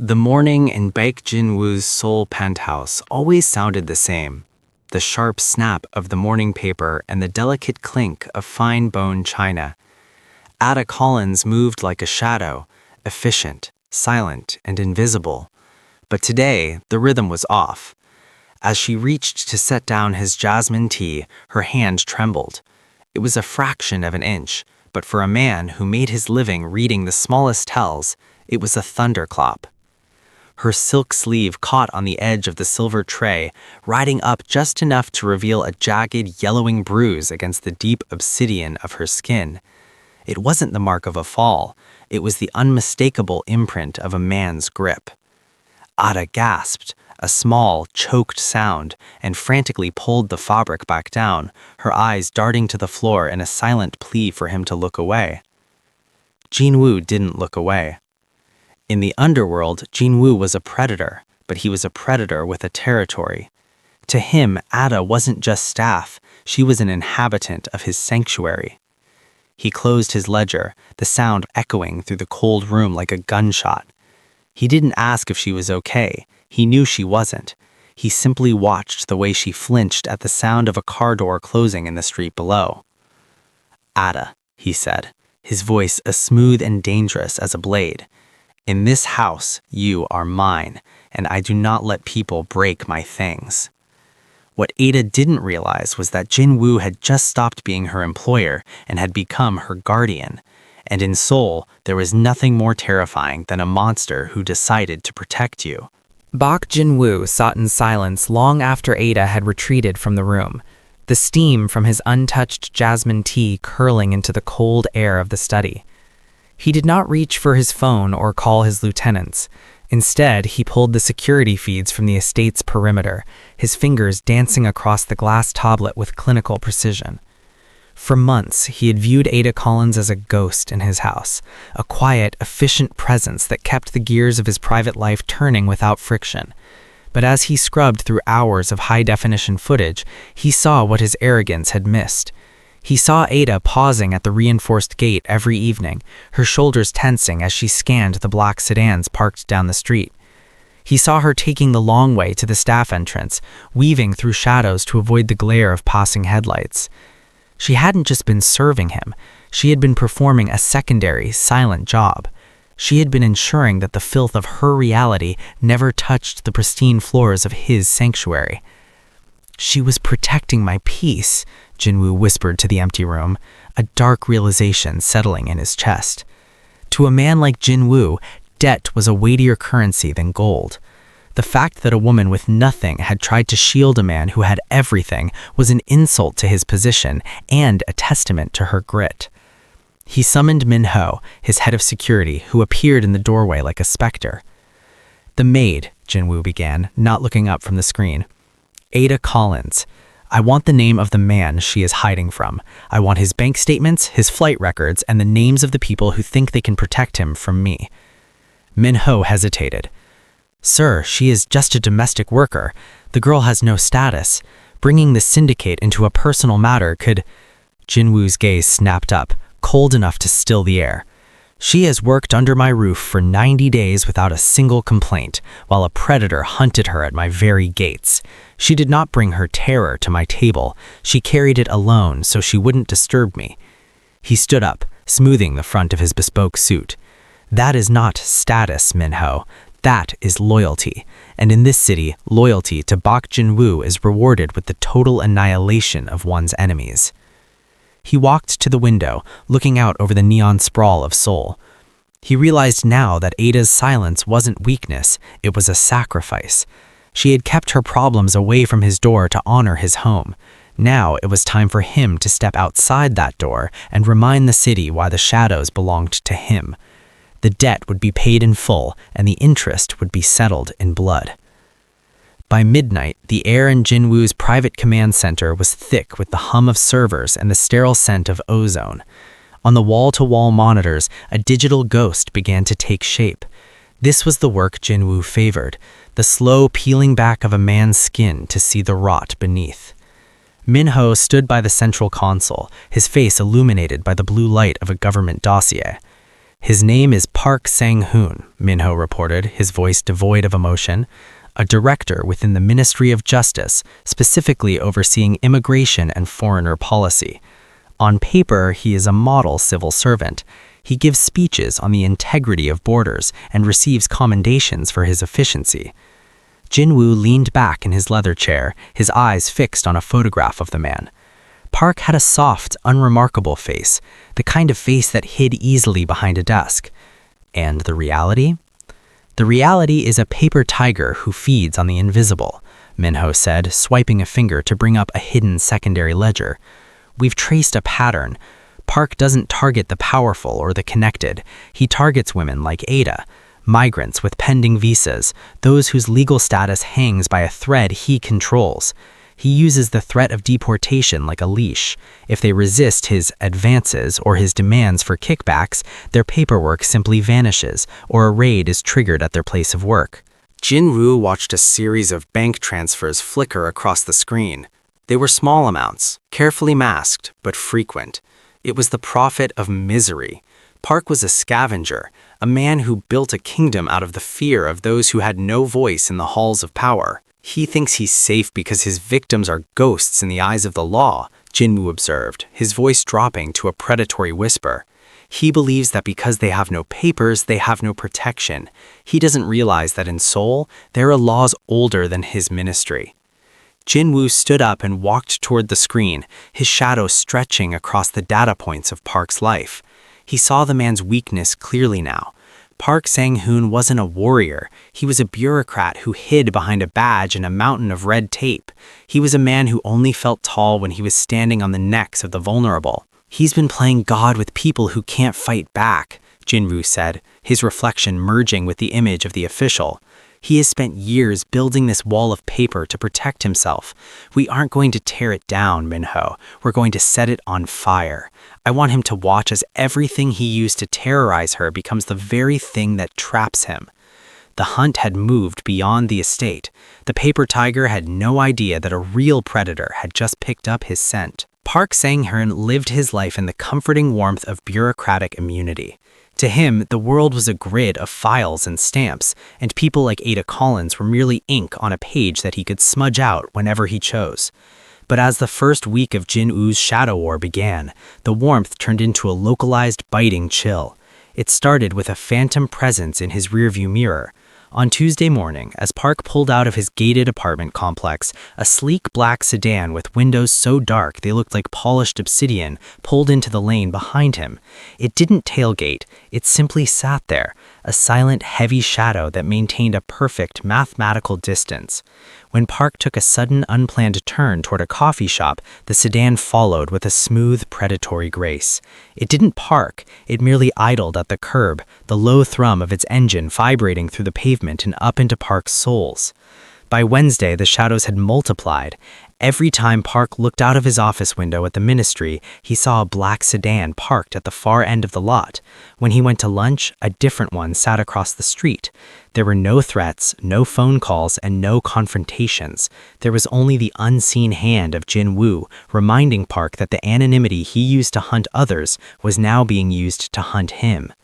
The morning in Baek Jin-woo's Seoul penthouse always sounded the same. The sharp snap of the morning paper and the delicate clink of fine bone china. Ada Collins moved like a shadow, efficient, silent, and invisible. But today, the rhythm was off. As she reached to set down his jasmine tea, her hand trembled. It was a fraction of an inch, but for a man who made his living reading the smallest tells, it was a thunderclap. Her silk sleeve caught on the edge of the silver tray, riding up just enough to reveal a jagged, yellowing bruise against the deep obsidian of her skin. It wasn't the mark of a fall. It was the unmistakable imprint of a man's grip. Ada gasped, a small, choked sound, and frantically pulled the fabric back down, her eyes darting to the floor in a silent plea for him to look away. Jin-woo didn't look away. In the underworld, Jin-woo was a predator, but he was a predator with a territory. To him, Ada wasn't just staff, she was an inhabitant of his sanctuary. He closed his ledger, the sound echoing through the cold room like a gunshot. He didn't ask if she was okay. He knew she wasn't. He simply watched the way she flinched at the sound of a car door closing in the street below. "Ada," he said, his voice as smooth and dangerous as a blade. "In this house, you are mine, and I do not let people break my things." What Ada didn't realize was that Jin-woo had just stopped being her employer and had become her guardian. And in Seoul, there was nothing more terrifying than a monster who decided to protect you. Baek Jin-woo sat in silence long after Ada had retreated from the room, the steam from his untouched jasmine tea curling into the cold air of the study. He did not reach for his phone or call his lieutenants. Instead, he pulled the security feeds from the estate's perimeter, his fingers dancing across the glass tablet with clinical precision. For months, he had viewed Ada Collins as a ghost in his house, a quiet, efficient presence that kept the gears of his private life turning without friction. But as he scrubbed through hours of high-definition footage, he saw what his arrogance had missed. He saw Ada pausing at the reinforced gate every evening, her shoulders tensing as she scanned the black sedans parked down the street. He saw her taking the long way to the staff entrance, weaving through shadows to avoid the glare of passing headlights. She hadn't just been serving him, she had been performing a secondary, silent job. She had been ensuring that the filth of her reality never touched the pristine floors of his sanctuary. "She was protecting my peace," Jin-woo whispered to the empty room, a dark realization settling in his chest. To a man like Jin-woo, debt was a weightier currency than gold. The fact that a woman with nothing had tried to shield a man who had everything was an insult to his position and a testament to her grit. He summoned Min-ho, his head of security, who appeared in the doorway like a specter. "The maid," Jin-woo began, not looking up from the screen. "Ada Collins. I want the name of the man she is hiding from. I want his bank statements, his flight records, and the names of the people who think they can protect him from me." Min-ho hesitated. "Sir, she is just a domestic worker. The girl has no status. Bringing the syndicate into a personal matter could—" Jin-woo's gaze snapped up, cold enough to still the air. "She has worked under my roof for 90 days without a single complaint, while a predator hunted her at my very gates. She did not bring her terror to my table. She carried it alone so she wouldn't disturb me." He stood up, smoothing the front of his bespoke suit. "That is not status, Min-ho. That is loyalty. And in this city, loyalty to Baek Jin-woo is rewarded with the total annihilation of one's enemies." He walked to the window, looking out over the neon sprawl of Seoul. He realized now that Ada's silence wasn't weakness, it was a sacrifice. She had kept her problems away from his door to honor his home. Now it was time for him to step outside that door and remind the city why the shadows belonged to him. The debt would be paid in full, and the interest would be settled in blood. By midnight, the air in Jin-woo's private command center was thick with the hum of servers and the sterile scent of ozone. On the wall-to-wall monitors, a digital ghost began to take shape. This was the work Jin-woo favored, the slow peeling back of a man's skin to see the rot beneath. Min-ho stood by the central console, his face illuminated by the blue light of a government dossier. His name is Park Sang-hoon, Minho reported, his voice devoid of emotion. A director within the Ministry of Justice, specifically overseeing immigration and foreigner policy. On paper, he is a model civil servant. He gives speeches on the integrity of borders and receives commendations for his efficiency. Jin-woo leaned back in his leather chair, his eyes fixed on a photograph of the man. Park had a soft, unremarkable face, the kind of face that hid easily behind a desk. And the reality? The reality is a paper tiger who feeds on the invisible, Minho said, swiping a finger to bring up a hidden secondary ledger. We've traced a pattern. Park doesn't target the powerful or the connected. He targets women like Ada, migrants with pending visas, those whose legal status hangs by a thread he controls. He uses the threat of deportation like a leash. If they resist his advances or his demands for kickbacks, their paperwork simply vanishes, or a raid is triggered at their place of work. Jin-woo watched a series of bank transfers flicker across the screen. They were small amounts, carefully masked, but frequent. It was the profit of misery. Park was a scavenger, a man who built a kingdom out of the fear of those who had no voice in the halls of power. He thinks he's safe because his victims are ghosts in the eyes of the law, Jin-woo observed, his voice dropping to a predatory whisper. He believes that because they have no papers, they have no protection. He doesn't realize that in Seoul, there are laws older than his ministry. Jin-woo stood up and walked toward the screen, his shadow stretching across the data points of Park's life. He saw the man's weakness clearly now. Park Sang-hoon wasn't a warrior. He was a bureaucrat who hid behind a badge and a mountain of red tape. He was a man who only felt tall when he was standing on the necks of the vulnerable. He's been playing God with people who can't fight back, Jin-woo said, his reflection merging with the image of the official. He has spent years building this wall of paper to protect himself. We aren't going to tear it down, Minho. We're going to set it on fire. I want him to watch as everything he used to terrorize her becomes the very thing that traps him. The hunt had moved beyond the estate. The paper tiger had no idea that a real predator had just picked up his scent. Park Sang-hoon lived his life in the comforting warmth of bureaucratic immunity. To him, the world was a grid of files and stamps, and people like Ada Collins were merely ink on a page that he could smudge out whenever he chose. But as the first week of Jin-woo's shadow war began, the warmth turned into a localized, biting chill. It started with a phantom presence in his rearview mirror. On Tuesday morning, as Park pulled out of his gated apartment complex, a sleek black sedan with windows so dark they looked like polished obsidian pulled into the lane behind him. It didn't tailgate, it simply sat there, a silent, heavy shadow that maintained a perfect mathematical distance. When Park took a sudden, unplanned turn toward a coffee shop, the sedan followed with a smooth, predatory grace. It didn't park, it merely idled at the curb, the low thrum of its engine vibrating through the pavement and up into Park's soles. By Wednesday, the shadows had multiplied. Every time Park looked out of his office window at the ministry, he saw a black sedan parked at the far end of the lot. When he went to lunch, a different one sat across the street. There were no threats, no phone calls, and no confrontations. There was only the unseen hand of Jin-woo, reminding Park that the anonymity he used to hunt others was now being used to hunt him.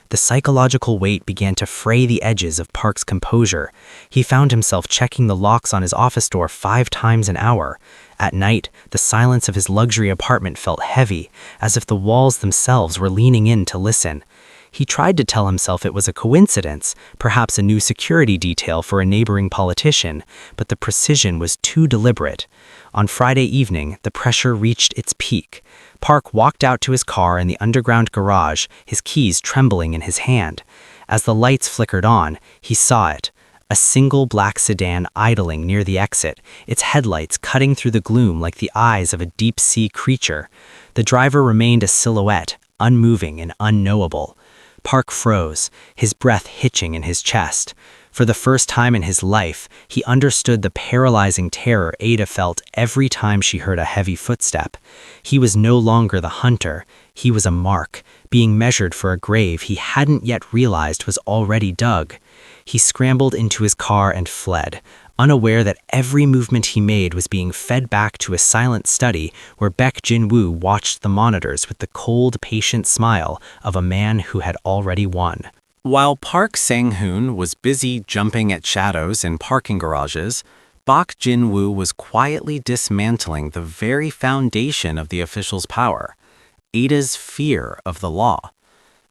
The psychological weight began to fray the edges of Park's composure. He found himself checking the locks on his office door 5 times an hour. At night, the silence of his luxury apartment felt heavy, as if the walls themselves were leaning in to listen. He tried to tell himself it was a coincidence, perhaps a new security detail for a neighboring politician, but the precision was too deliberate. On Friday evening, the pressure reached its peak. Park walked out to his car in the underground garage, his keys trembling in his hand. As the lights flickered on, he saw it. A single black sedan idling near the exit, its headlights cutting through the gloom like the eyes of a deep-sea creature. The driver remained a silhouette, unmoving and unknowable. Park froze, his breath hitching in his chest. For the first time in his life, he understood the paralyzing terror Ada felt every time she heard a heavy footstep. He was no longer the hunter. He was a mark, being measured for a grave he hadn't yet realized was already dug. He scrambled into his car and fled, unaware that every movement he made was being fed back to a silent study where Baek Jin-woo watched the monitors with the cold, patient smile of a man who had already won. While Park Sang-hoon was busy jumping at shadows in parking garages, Bak Jin-woo was quietly dismantling the very foundation of the official's power, Ada's fear of the law.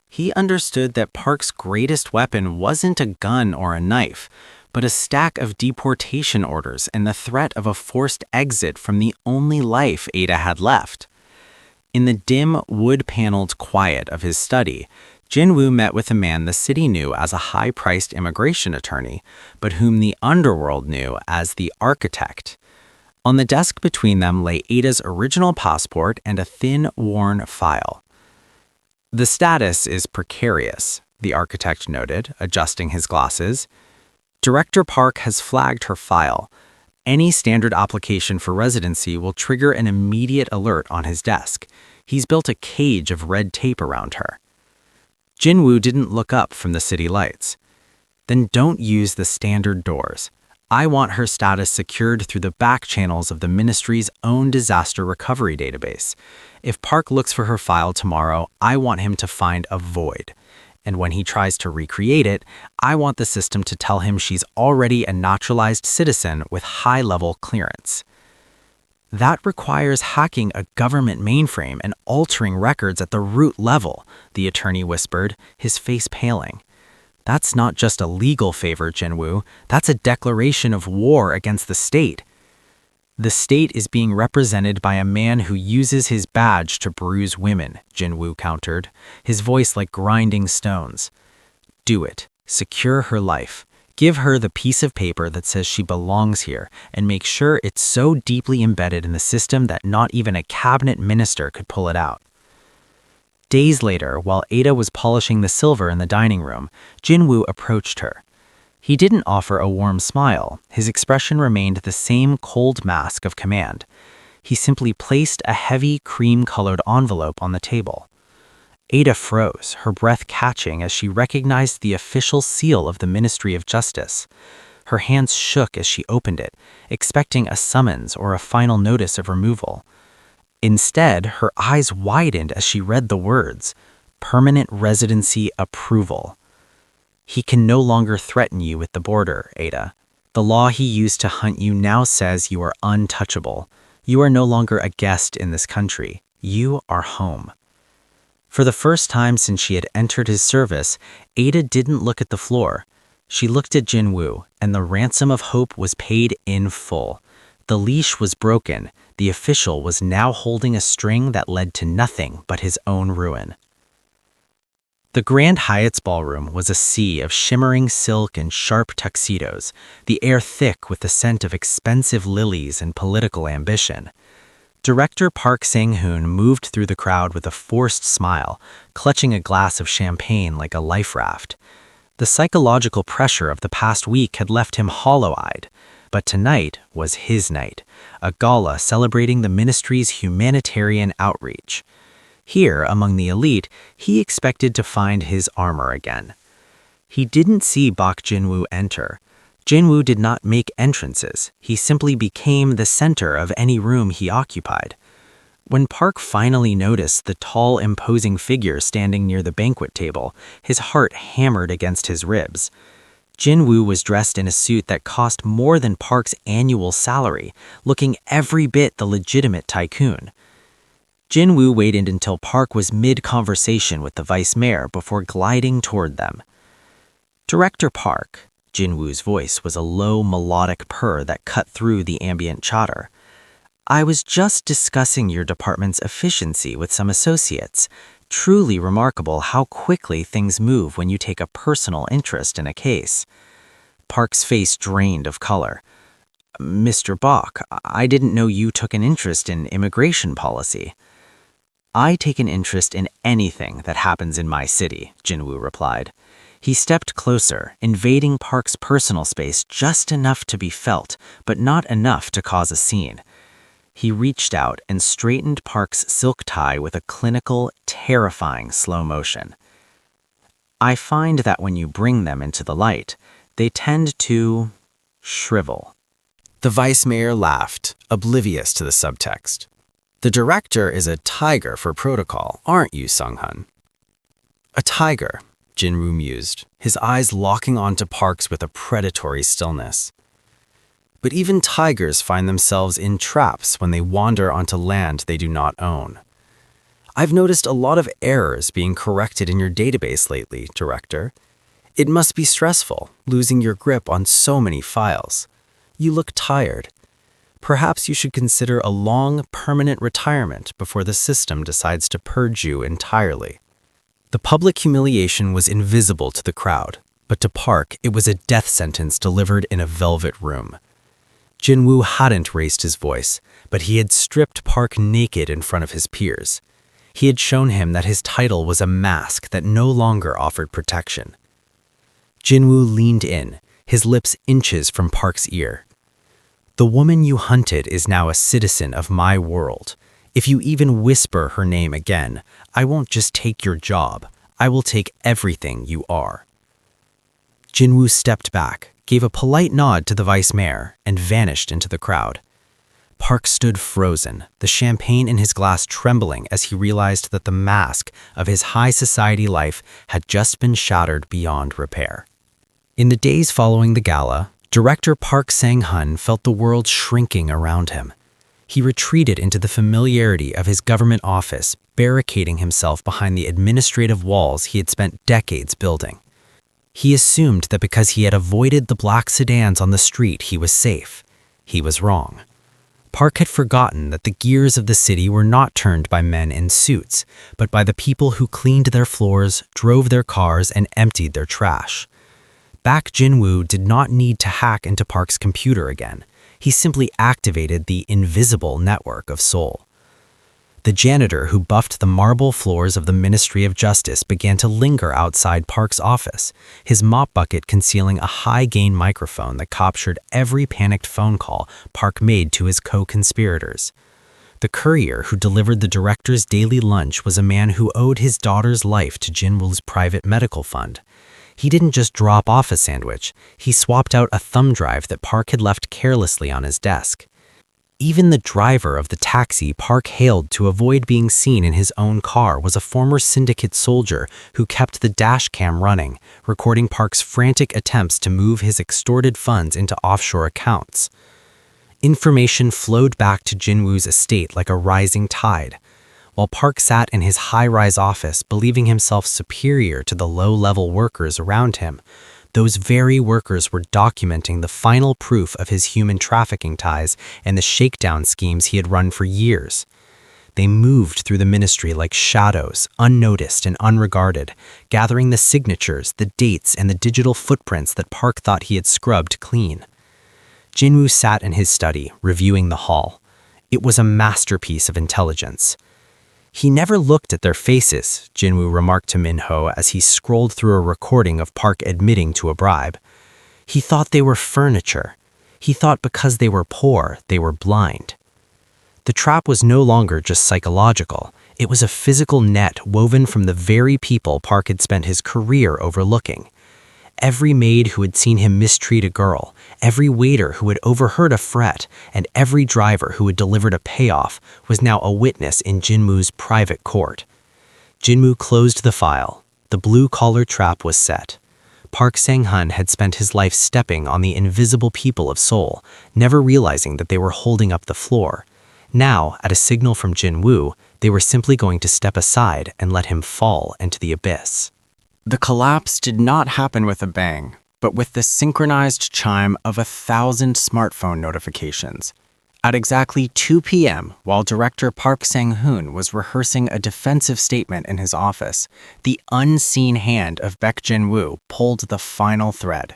He understood that Park's greatest weapon wasn't a gun or a knife, but a stack of deportation orders and the threat of a forced exit from the only life Ada had left. In the dim, wood-paneled quiet of his study, Jin-woo met with a man the city knew as a high-priced immigration attorney, but whom the underworld knew as the architect. On the desk between them lay Ada's original passport and a thin, worn file. "The status is precarious," the architect noted, adjusting his glasses. "Director Park has flagged her file. Any standard application for residency will trigger an immediate alert on his desk. He's built a cage of red tape around her." Jin-woo didn't look up from the city lights. "Then don't use the standard doors. I want her status secured through the back channels of the ministry's own disaster recovery database. If Park looks for her file tomorrow, I want him to find a void. And when he tries to recreate it, I want the system to tell him she's already a naturalized citizen with high-level clearance." "That requires hacking a government mainframe and altering records at the root level," the attorney whispered, his face paling. "That's not just a legal favor, Jin-woo. That's a declaration of war against the state." "The state is being represented by a man who uses his badge to bruise women," Jin-woo countered, his voice like grinding stones. "Do it. Secure her life. Give her the piece of paper that says she belongs here, and make sure it's so deeply embedded in the system that not even a cabinet minister could pull it out." Days later, while Ada was polishing the silver in the dining room, Jin-woo approached her. He didn't offer a warm smile. His expression remained the same cold mask of command. He simply placed a heavy, cream-colored envelope on the table. Ada froze, her breath catching as she recognized the official seal of the Ministry of Justice. Her hands shook as she opened it, expecting a summons or a final notice of removal. Instead, her eyes widened as she read the words, "Permanent Residency Approval." "He can no longer threaten you with the border, Ada. The law he used to hunt you now says you are untouchable. You are no longer a guest in this country. You are home." For the first time since she had entered his service, Ada didn't look at the floor. She looked at Jin-woo, and the ransom of hope was paid in full. The leash was broken. The official was now holding a string that led to nothing but his own ruin. The Grand Hyatt's ballroom was a sea of shimmering silk and sharp tuxedos, the air thick with the scent of expensive lilies and political ambition. Director Park Sang-hoon moved through the crowd with a forced smile, clutching a glass of champagne like a life raft. The psychological pressure of the past week had left him hollow-eyed, but tonight was his night, a gala celebrating the ministry's humanitarian outreach. Here, among the elite, he expected to find his armor again. He didn't see Bak Jin-woo enter. Jin-woo did not make entrances. He simply became the center of any room he occupied. When Park finally noticed the tall, imposing figure standing near the banquet table, his heart hammered against his ribs. Jin-woo was dressed in a suit that cost more than Park's annual salary, looking every bit the legitimate tycoon. Jin-woo waited until Park was mid-conversation with the vice mayor before gliding toward them. "Director Park," Jin-woo's voice was a low, melodic purr that cut through the ambient chatter. "I was just discussing your department's efficiency with some associates. Truly remarkable how quickly things move when you take a personal interest in a case." Park's face drained of color. "Mr. Bok, I didn't know you took an interest in immigration policy." "I take an interest in anything that happens in my city," Jin-woo replied. He stepped closer, invading Park's personal space just enough to be felt, but not enough to cause a scene. He reached out and straightened Park's silk tie with a clinical, terrifying slow motion. "I find that when you bring them into the light, they tend to shrivel," The vice mayor laughed, oblivious to the subtext. The director is a tiger for protocol, aren't you, Sung-hun? A tiger, Jin-woo mused, his eyes locking onto Park's with a predatory stillness. But even tigers find themselves in traps when they wander onto land they do not own. I've noticed a lot of errors being corrected in your database lately, Director. It must be stressful, losing your grip on so many files. You look tired. Perhaps you should consider a long, permanent retirement before the system decides to purge you entirely. The public humiliation was invisible to the crowd, but to Park it was a death sentence delivered in a velvet room. Jin-woo hadn't raised his voice, but he had stripped Park naked in front of his peers. He had shown him that his title was a mask that no longer offered protection. Jin-woo leaned in, his lips inches from Park's ear. The woman you hunted is now a citizen of my world. If you even whisper her name again, I won't just take your job, I will take everything you are. Jin-woo stepped back, gave a polite nod to the vice mayor, and vanished into the crowd. Park stood frozen, the champagne in his glass trembling as he realized that the mask of his high society life had just been shattered beyond repair. In the days following the gala, Director Park Sang-hun felt the world shrinking around him. He retreated into the familiarity of his government office, barricading himself behind the administrative walls he had spent decades building. He assumed that because he had avoided the black sedans on the street, he was safe. He was wrong. Park had forgotten that the gears of the city were not turned by men in suits, but by the people who cleaned their floors, drove their cars, and emptied their trash. Back Jin-woo did not need to hack into Park's computer again. He simply activated the invisible network of Seoul. The janitor who buffed the marble floors of the Ministry of Justice began to linger outside Park's office, his mop bucket concealing a high-gain microphone that captured every panicked phone call Park made to his co-conspirators. The courier who delivered the director's daily lunch was a man who owed his daughter's life to Jin-woo's private medical fund. He didn't just drop off a sandwich, he swapped out a thumb drive that Park had left carelessly on his desk. Even the driver of the taxi Park hailed to avoid being seen in his own car was a former syndicate soldier who kept the dash cam running, recording Park's frantic attempts to move his extorted funds into offshore accounts. Information flowed back to Jin-woo's estate like a rising tide. While Park sat in his high-rise office, believing himself superior to the low-level workers around him, those very workers were documenting the final proof of his human trafficking ties and the shakedown schemes he had run for years. They moved through the ministry like shadows, unnoticed and unregarded, gathering the signatures, the dates, and the digital footprints that Park thought he had scrubbed clean. Jin-woo sat in his study, reviewing the haul. It was a masterpiece of intelligence. He never looked at their faces, Jin-woo remarked to Min-ho as he scrolled through a recording of Park admitting to a bribe. He thought they were furniture. He thought because they were poor, they were blind. The trap was no longer just psychological. It was a physical net woven from the very people Park had spent his career overlooking. Every maid who had seen him mistreat a girl, every waiter who had overheard a fret, and every driver who had delivered a payoff was now a witness in Jin-woo's private court. Jin-woo closed the file. The blue-collar trap was set. Park Sang-hun had spent his life stepping on the invisible people of Seoul, never realizing that they were holding up the floor. Now, at a signal from Jin-woo, they were simply going to step aside and let him fall into the abyss. The collapse did not happen with a bang, but with the synchronized chime of 1,000 smartphone notifications. At exactly 2 p.m., while director Park Sang-hun was rehearsing a defensive statement in his office, the unseen hand of Baek Jin-woo pulled the final thread.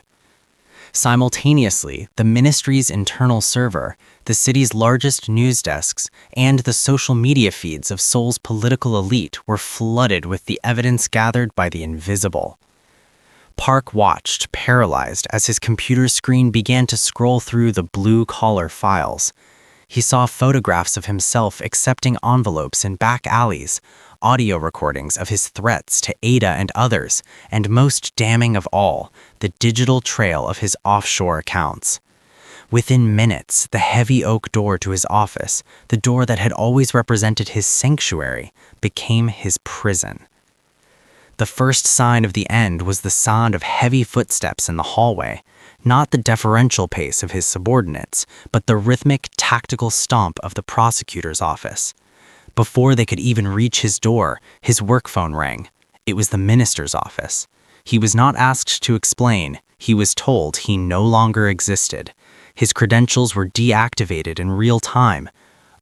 Simultaneously, the ministry's internal server, the city's largest news desks, and the social media feeds of Seoul's political elite were flooded with the evidence gathered by the invisible. Park watched, paralyzed, as his computer screen began to scroll through the blue-collar files. He saw photographs of himself accepting envelopes in back alleys, audio recordings of his threats to Ada and others, and most damning of all, the digital trail of his offshore accounts. Within minutes, the heavy oak door to his office, the door that had always represented his sanctuary, became his prison. The first sign of the end was the sound of heavy footsteps in the hallway, not the deferential pace of his subordinates, but the rhythmic, tactical stomp of the prosecutor's office. Before they could even reach his door, his work phone rang. It was the minister's office. He was not asked to explain. He was told he no longer existed. His credentials were deactivated in real time.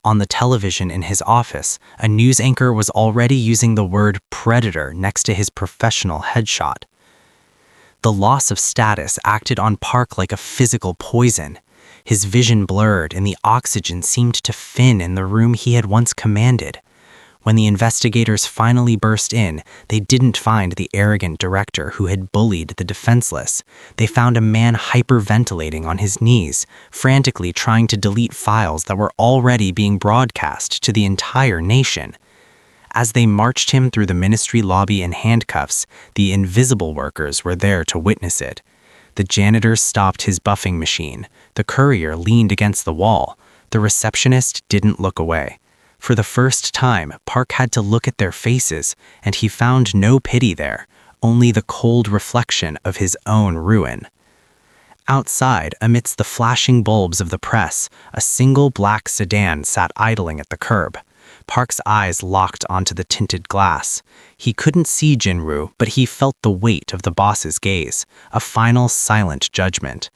On the television in his office, a news anchor was already using the word predator next to his professional headshot. The loss of status acted on Park like a physical poison. His vision blurred and the oxygen seemed to thin in the room he had once commanded. When the investigators finally burst in, they didn't find the arrogant director who had bullied the defenseless. They found a man hyperventilating on his knees, frantically trying to delete files that were already being broadcast to the entire nation. As they marched him through the ministry lobby in handcuffs, the invisible workers were there to witness it. The janitor stopped his buffing machine. The courier leaned against the wall. The receptionist didn't look away. For the first time, Park had to look at their faces, and he found no pity there, only the cold reflection of his own ruin. Outside, amidst the flashing bulbs of the press, a single black sedan sat idling at the curb. Park's eyes locked onto the tinted glass. He couldn't see Jinwoo, but he felt the weight of the boss's gaze, a final silent judgment.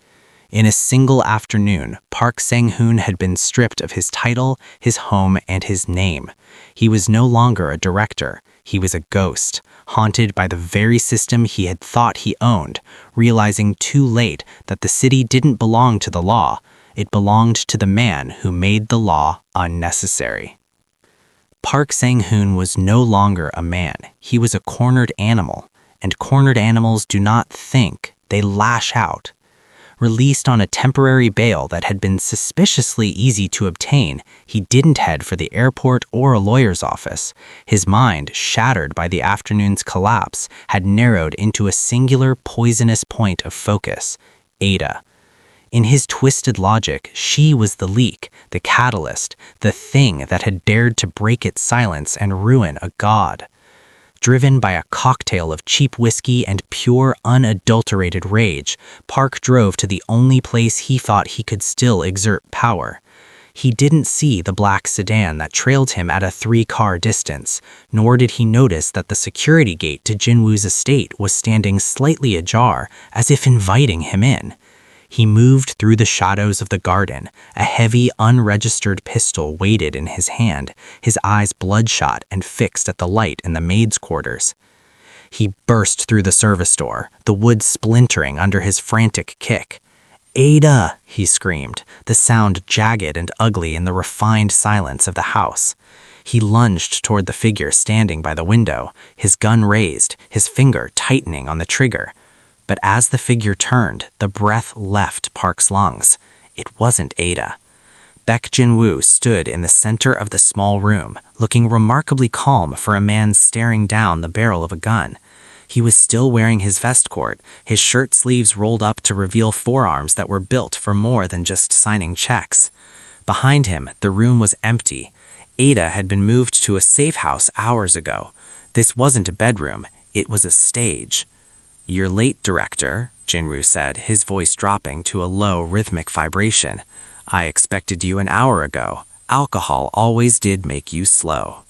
In a single afternoon, Park Sang-hoon had been stripped of his title, his home, and his name. He was no longer a director. He was a ghost, haunted by the very system he had thought he owned, realizing too late that the city didn't belong to the law. It belonged to the man who made the law unnecessary. Park Sang-hoon was no longer a man. He was a cornered animal, and cornered animals do not think, they lash out. Released on a temporary bail that had been suspiciously easy to obtain, he didn't head for the airport or a lawyer's office. His mind, shattered by the afternoon's collapse, had narrowed into a singular poisonous point of focus: Ada. In his twisted logic, she was the leak, the catalyst, the thing that had dared to break its silence and ruin a god. Driven by a cocktail of cheap whiskey and pure, unadulterated rage, Park drove to the only place he thought he could still exert power. He didn't see the black sedan that trailed him at a 3-car distance, nor did he notice that the security gate to Jinwoo's estate was standing slightly ajar, as if inviting him in. He moved through the shadows of the garden. A heavy, unregistered pistol waited in his hand, his eyes bloodshot and fixed at the light in the maid's quarters. He burst through the service door, the wood splintering under his frantic kick. "Ada!" he screamed, the sound jagged and ugly in the refined silence of the house. He lunged toward the figure standing by the window, his gun raised, his finger tightening on the trigger. But as the figure turned, the breath left Park's lungs. It wasn't Ada. Baek Jinwoo stood in the center of the small room, looking remarkably calm for a man staring down the barrel of a gun. He was still wearing his vest coat, his shirt sleeves rolled up to reveal forearms that were built for more than just signing checks. Behind him, the room was empty. Ada had been moved to a safe house hours ago. This wasn't a bedroom, it was a stage. "You're late, Director," Jinwoo said, his voice dropping to a low, rhythmic vibration. "I expected you an hour ago. Alcohol always did make you slow."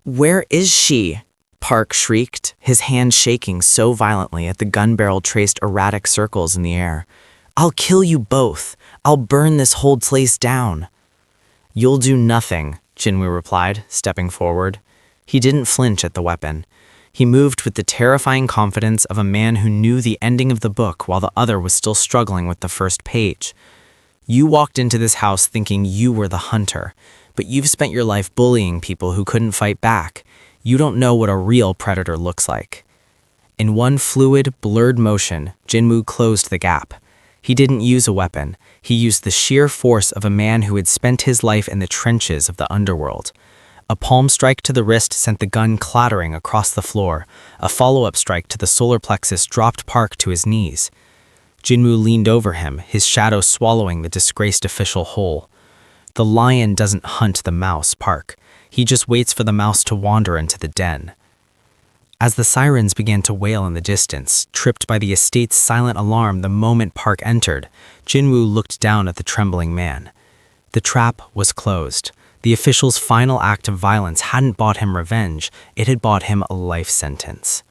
"Where is she?" Park shrieked, his hand shaking so violently that the gun barrel traced erratic circles in the air. "I'll kill you both. I'll burn this whole place down." "You'll do nothing," Jinwoo replied, stepping forward. He didn't flinch at the weapon. He moved with the terrifying confidence of a man who knew the ending of the book while the other was still struggling with the first page. "You walked into this house thinking you were the hunter, but you've spent your life bullying people who couldn't fight back. You don't know what a real predator looks like." In one fluid, blurred motion, Jinwoo closed the gap. He didn't use a weapon. He used the sheer force of a man who had spent his life in the trenches of the underworld. A palm strike to the wrist sent the gun clattering across the floor. A follow-up strike to the solar plexus dropped Park to his knees. Jinwoo leaned over him, his shadow swallowing the disgraced official whole. The lion doesn't hunt the mouse, Park. He just waits for the mouse to wander into the den. As the sirens began to wail in the distance, tripped by the estate's silent alarm the moment Park entered, Jinwoo looked down at the trembling man. The trap was closed. The official's final act of violence hadn't bought him revenge, it had bought him a life sentence.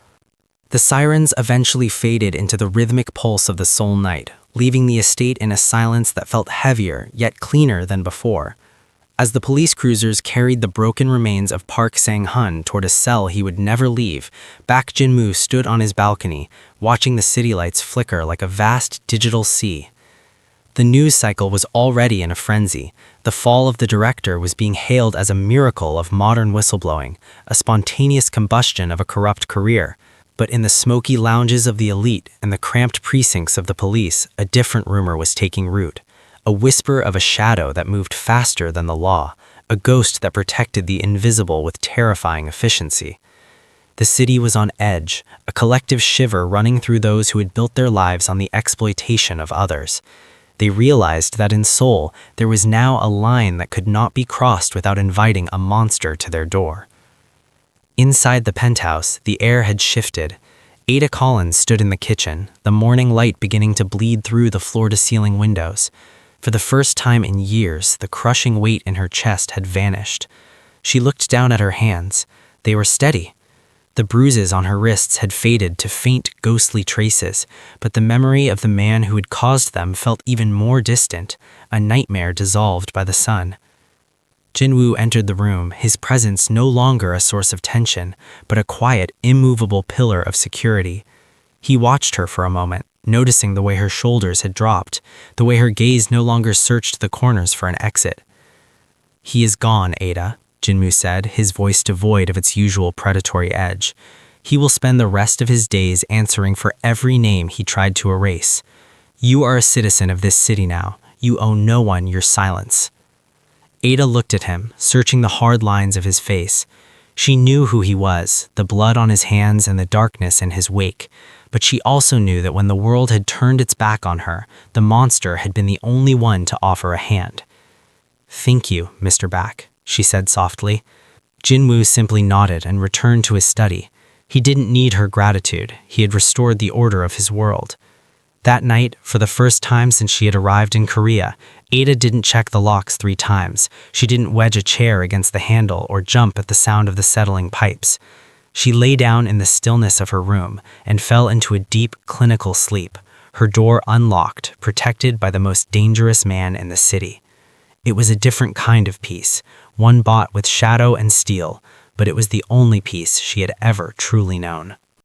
The sirens eventually faded into the rhythmic pulse of the Seoul night, leaving the estate in a silence that felt heavier yet cleaner than before. As the police cruisers carried the broken remains of Park Sang-hun toward a cell he would never leave, Baek Jin-woo stood on his balcony, watching the city lights flicker like a vast digital sea. The news cycle was already in a frenzy. The fall of the director was being hailed as a miracle of modern whistleblowing, a spontaneous combustion of a corrupt career. But in the smoky lounges of the elite and the cramped precincts of the police, a different rumor was taking root. A whisper of a shadow that moved faster than the law, a ghost that protected the invisible with terrifying efficiency. The city was on edge, a collective shiver running through those who had built their lives on the exploitation of others. They realized that in Seoul, there was now a line that could not be crossed without inviting a monster to their door. Inside the penthouse, the air had shifted. Ada Collins stood in the kitchen, the morning light beginning to bleed through the floor-to-ceiling windows. For the first time in years, the crushing weight in her chest had vanished. She looked down at her hands. They were steady. The bruises on her wrists had faded to faint, ghostly traces, but the memory of the man who had caused them felt even more distant, a nightmare dissolved by the sun. Jinwoo entered the room, his presence no longer a source of tension, but a quiet, immovable pillar of security. He watched her for a moment, noticing the way her shoulders had dropped, the way her gaze no longer searched the corners for an exit. "He is gone, Ada," Jinwoo said, his voice devoid of its usual predatory edge. "He will spend the rest of his days answering for every name he tried to erase. You are a citizen of this city now. You owe no one your silence." Ada looked at him, searching the hard lines of his face. She knew who he was, the blood on his hands and the darkness in his wake. But she also knew that when the world had turned its back on her, the monster had been the only one to offer a hand. "Thank you, Mr. Baek," she said softly. Jinwoo simply nodded and returned to his study. He didn't need her gratitude. He had restored the order of his world. That night, for the first time since she had arrived in Korea, Ada didn't check the locks 3 times. She didn't wedge a chair against the handle or jump at the sound of the settling pipes. She lay down in the stillness of her room and fell into a deep, clinical sleep, her door unlocked, protected by the most dangerous man in the city. It was a different kind of peace, one bought with shadow and steel, but it was the only peace she had ever truly known.